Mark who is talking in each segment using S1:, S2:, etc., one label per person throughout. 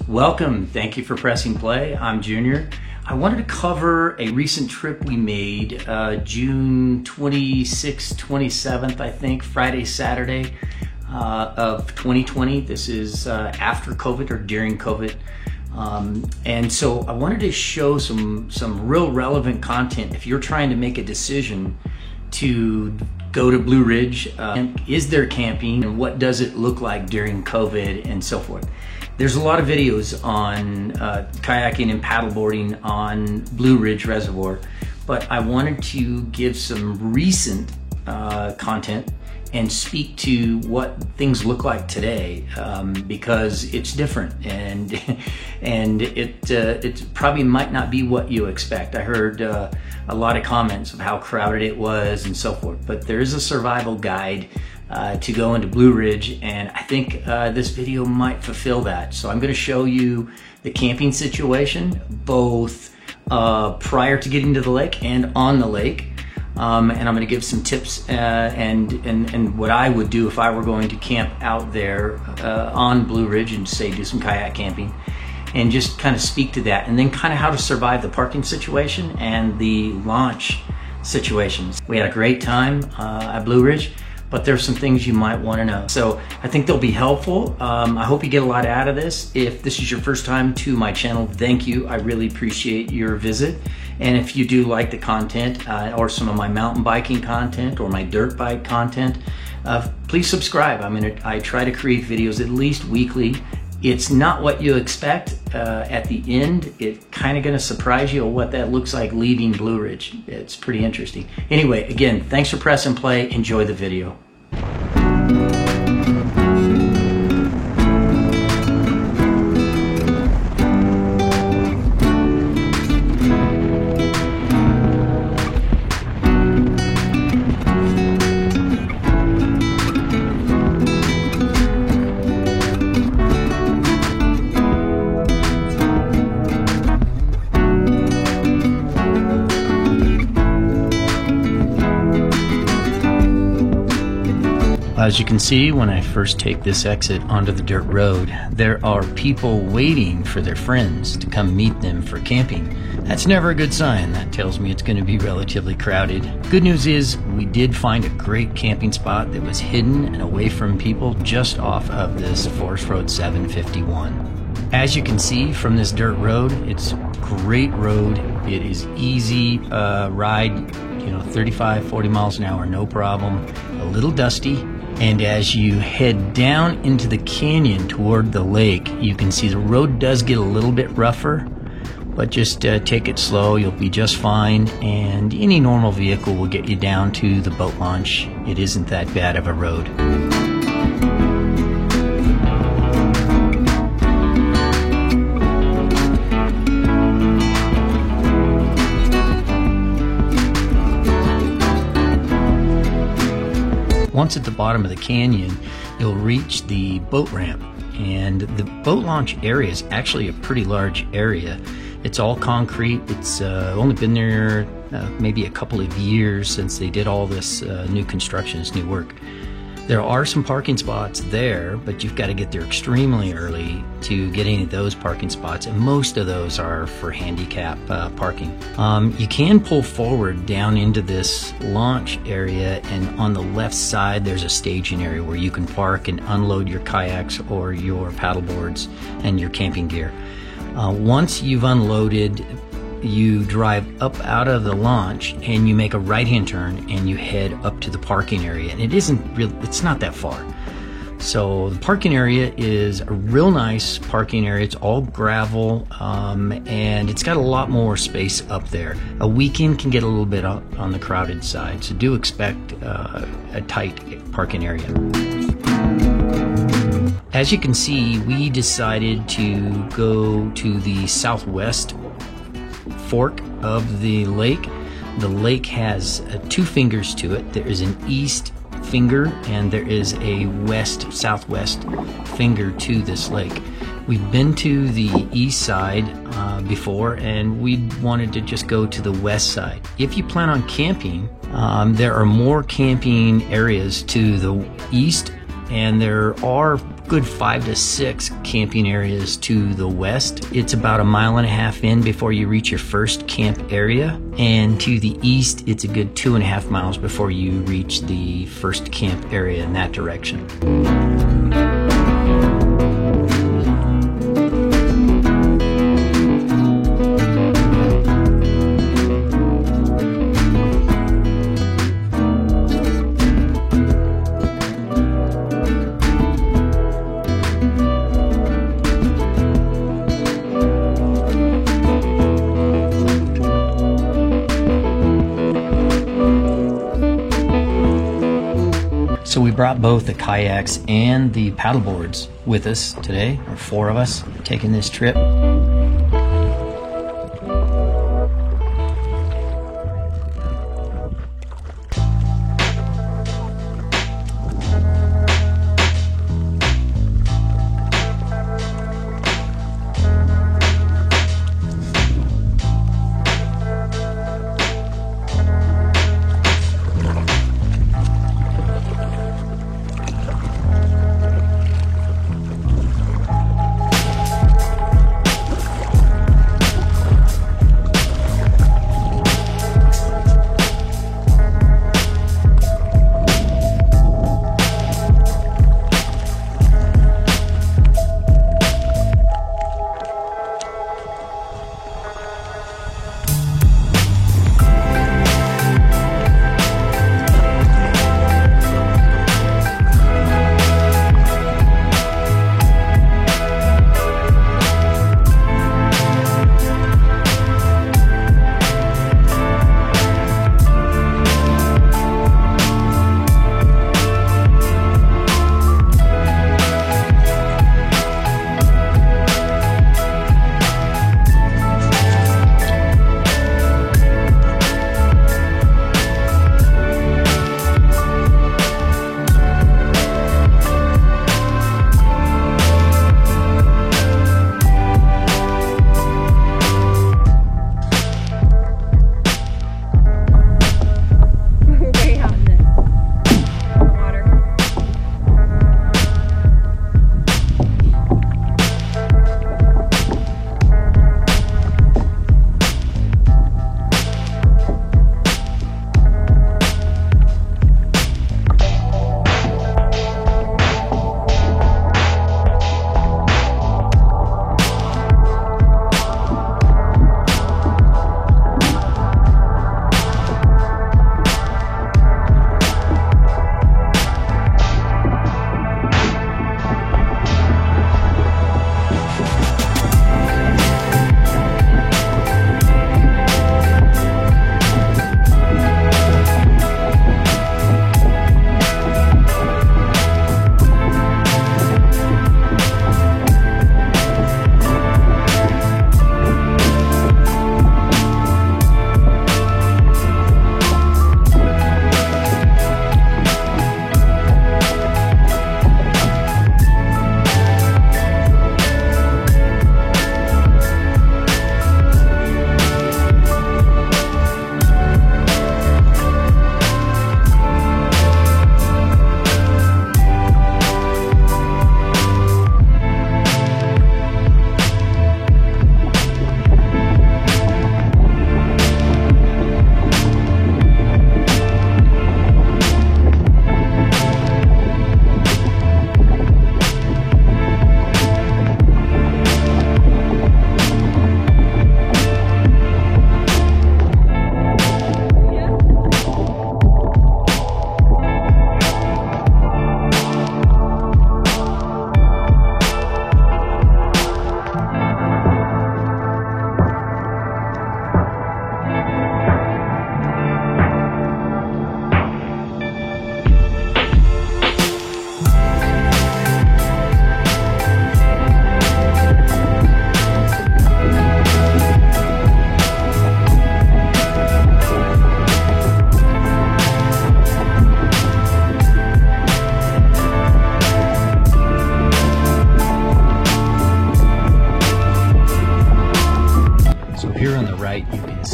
S1: Welcome. Thank you for pressing play. I'm Junior. I wanted to cover a recent trip we made June 26th, 27th, I think, Friday, Saturday of 2020. This is after COVID or during COVID. And so I wanted to show some real relevant content if you're trying to make a decision to go to Blue Ridge. Is there camping and what does it look like during COVID and so forth? There's a lot of videos on kayaking and paddleboarding on Blue Ridge Reservoir, but I wanted to give some recent content and speak to what things look like today, because it's different and it probably might not be what you expect. I heard a lot of comments of how crowded it was and so forth, but there is a survival guide to go into Blue Ridge, and I think this video might fulfill that. So I'm going to show you the camping situation, both prior to getting to the lake and on the lake. And I'm going to give some tips and what I would do if I were going to camp out there on Blue Ridge and say do some kayak camping, and just kind of speak to that, and then kind of how to survive the parking situation and the launch situations. We had a great time at Blue Ridge, but there's some things you might want to know. So I think they'll be helpful. I hope you get a lot out of this. If this is your first time to my channel, thank you. I really appreciate your visit. And if you do like the content or some of my mountain biking content or my dirt bike content, please subscribe. I try to create videos at least weekly. It's not what you expect at the end. It's kind of going to surprise you what that looks like leaving Blue Ridge. It's pretty interesting. Anyway, again, thanks for pressing play. Enjoy the video. As you can see, when I first take this exit onto the dirt road, there are people waiting for their friends to come meet them for camping. That's never a good sign. That tells me it's going to be relatively crowded. Good news is we did find a great camping spot that was hidden and away from people just off of this Forest Road 751. As you can see from this dirt road, it's a great road. It is easy ride, 35, 40 miles an hour, no problem. A little dusty. And as you head down into the canyon toward the lake, you can see the road does get a little bit rougher, but just take it slow, you'll be just fine, and any normal vehicle will get you down to the boat launch. It isn't that bad of a road. Once at the bottom of the canyon, you'll reach the boat ramp, and the boat launch area is actually a pretty large area. It's all concrete. It's only been there maybe a couple of years since they did all this new construction, this new work. There are some parking spots there, but you've got to get there extremely early to get any of those parking spots, and most of those are for handicap parking. You can pull forward down into this launch area, and on the left side there's a staging area where you can park and unload your kayaks or your paddleboards and your camping gear. Once you've unloaded, you drive up out of the launch and you make a right-hand turn and you head up to the parking area, and it's not that far. So the parking area is a real nice parking area. It's all gravel, and it's got a lot more space up there. A weekend can get a little bit on the crowded side, so do expect a tight parking area. As you can see, we decided to go to the southwest fork of the lake. The lake has two fingers to it. There is an east finger and there is a southwest finger to this lake. We've been to the east side before, and we wanted to just go to the west side. If you plan on camping, there are more camping areas to the east, and there are good 5 to 6 camping areas to the west. It's about 1.5 miles in before you reach your first camp area. And to the east, it's a good 2.5 miles before you reach the first camp area in that direction. So we brought both the kayaks and the paddle boards with us today. There are 4 of us taking this trip.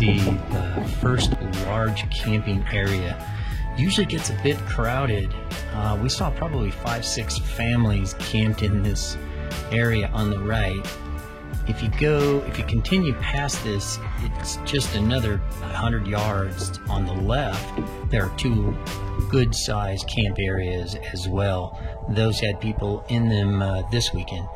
S1: see the first large camping area. Usually gets a bit crowded
S2: We saw probably 5-6 families camped in this area on the right. If you continue past this, it's just another 100 yards on the left. There are 2 good-sized camp areas as well. Those had people in them this weekend.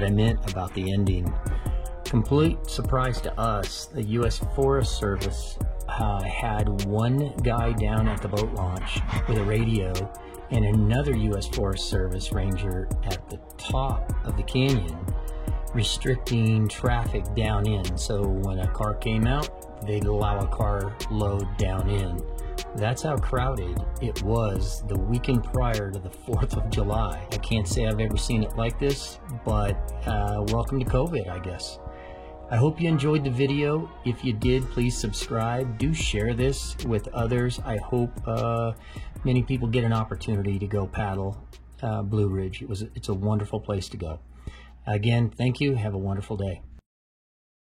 S2: what I meant about the ending. Complete surprise to us, the U.S. Forest Service had one guy down at the boat launch with a radio and another U.S. Forest Service ranger at the top of the canyon restricting traffic down in. So when a car came out, they'd allow a car load down in. That's how crowded it was the weekend prior to the 4th of July. I can't say I've ever seen it like this, but welcome to COVID, I guess. I hope you enjoyed the video. If you did, please subscribe. Do share this with others. I hope many people get an opportunity to go paddle Blue Ridge. It's a wonderful place to go. Again, thank you. Have a wonderful day.